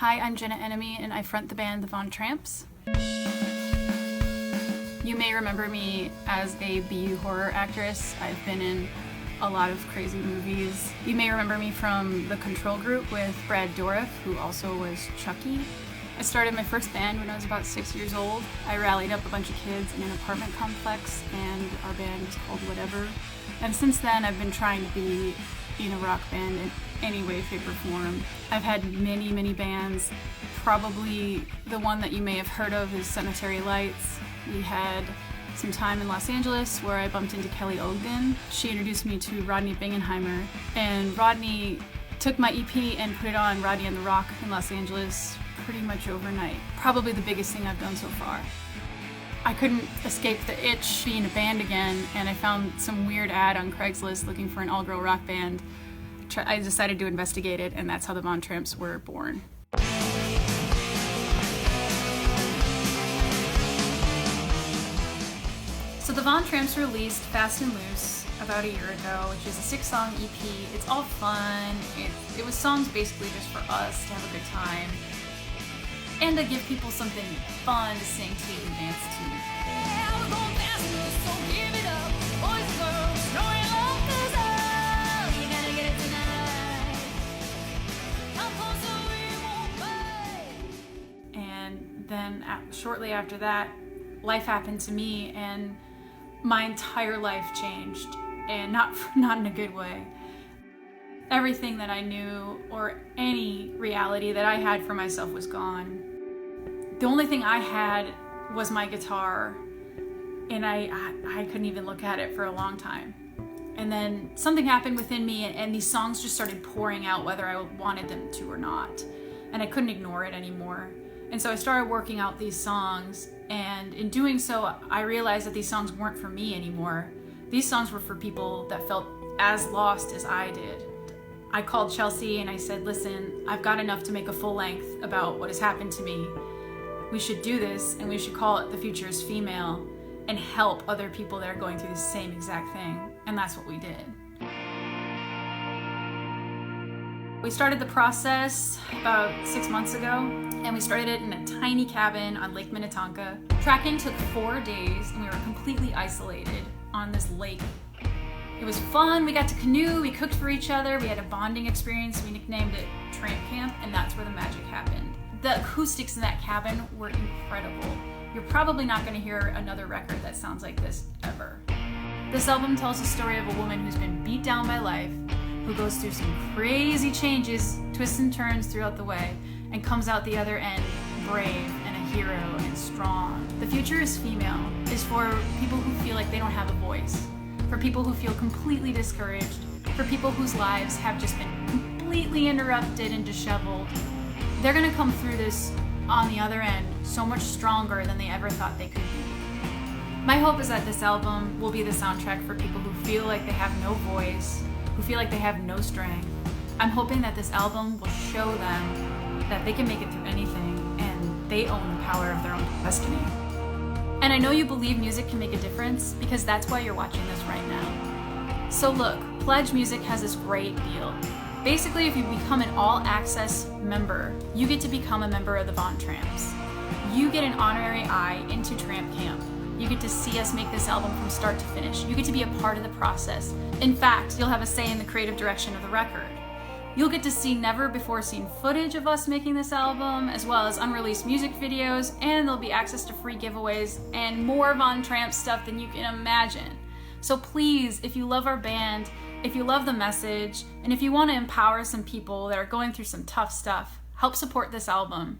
Hi, I'm Jenna Enemy and I front the band the Tramps. You may remember me as a BU horror actress. I've been in a lot of crazy movies. You may remember me from the Control Group with Brad Dourif, who also was Chucky. I started my first band when I was about 6 years old. I rallied up a bunch of kids in an apartment complex and our band was called Whatever. And since then I've been trying to be in a rock band in any way, shape, or form. I've had many bands. Probably the one that you may have heard of is Cemetery Lights. We had some time in Los Angeles where I bumped into Kelly Ogden. She introduced me to Rodney Bingenheimer, and Rodney took my EP and put it on Rodney and the Rock in Los Angeles pretty much overnight. Probably the biggest thing I've done so far. I couldn't escape the itch being a band again, and I found some weird ad on Craigslist looking for an all-girl rock band. I decided to investigate it, and that's how the Tramps were born. So the Tramps released Fast and Loose about a year ago, which is a 6-song EP. It's all fun. It was songs basically just for us to have a good time and to give people something fun to sing to and dance to. And then shortly after that, life happened to me and my entire life changed, and not in a good way. Everything that I knew or any reality that I had for myself was gone. The only thing I had was my guitar, and I couldn't even look at it for a long time. And then something happened within me, and these songs just started pouring out whether I wanted them to or not. And I couldn't ignore it anymore. And so I started working out these songs, and in doing so, I realized that these songs weren't for me anymore. These songs were for people that felt as lost as I did. I called Chelsea and I said, listen, I've got enough to make a full length about what has happened to me. We should do this, and we should call it The Future is Female and help other people that are going through the same exact thing. And that's what we did. We started the process about 6 months ago, and we started it in a tiny cabin on Lake Minnetonka. Tracking took 4 days, and we were completely isolated on this lake. It was fun. We got to canoe, we cooked for each other, we had a bonding experience. We nicknamed it Tramp Camp, and that's where the magic happened. The acoustics in that cabin were incredible. You're probably not going to hear another record that sounds like this ever. This album tells the story of a woman who's been beat down by life, who goes through some crazy changes, twists and turns throughout the way, and comes out the other end brave and a hero and strong. The Future is Female is for people who feel like they don't have a voice, for people who feel completely discouraged, for people whose lives have just been completely interrupted and disheveled. They're gonna come through this on the other end so much stronger than they ever thought they could be. My hope is that this album will be the soundtrack for people who feel like they have no voice, who feel like they have no strength. I'm hoping that this album will show them that they can make it through anything and they own the power of their own destiny. And I know you believe music can make a difference because that's why you're watching this right now. So look, Pledge Music has this great deal. Basically, if you become an all-access member, you get to become a member of the Tramps. You get an honorary eye into Tramp Camp. You get to see us make this album from start to finish. You get to be a part of the process. In fact, you'll have a say in the creative direction of the record. You'll get to see never-before-seen footage of us making this album, as well as unreleased music videos, and there'll be access to free giveaways and more Tramp stuff than you can imagine. So please, if you love our band, if you love the message, and if you want to empower some people that are going through some tough stuff, help support this album.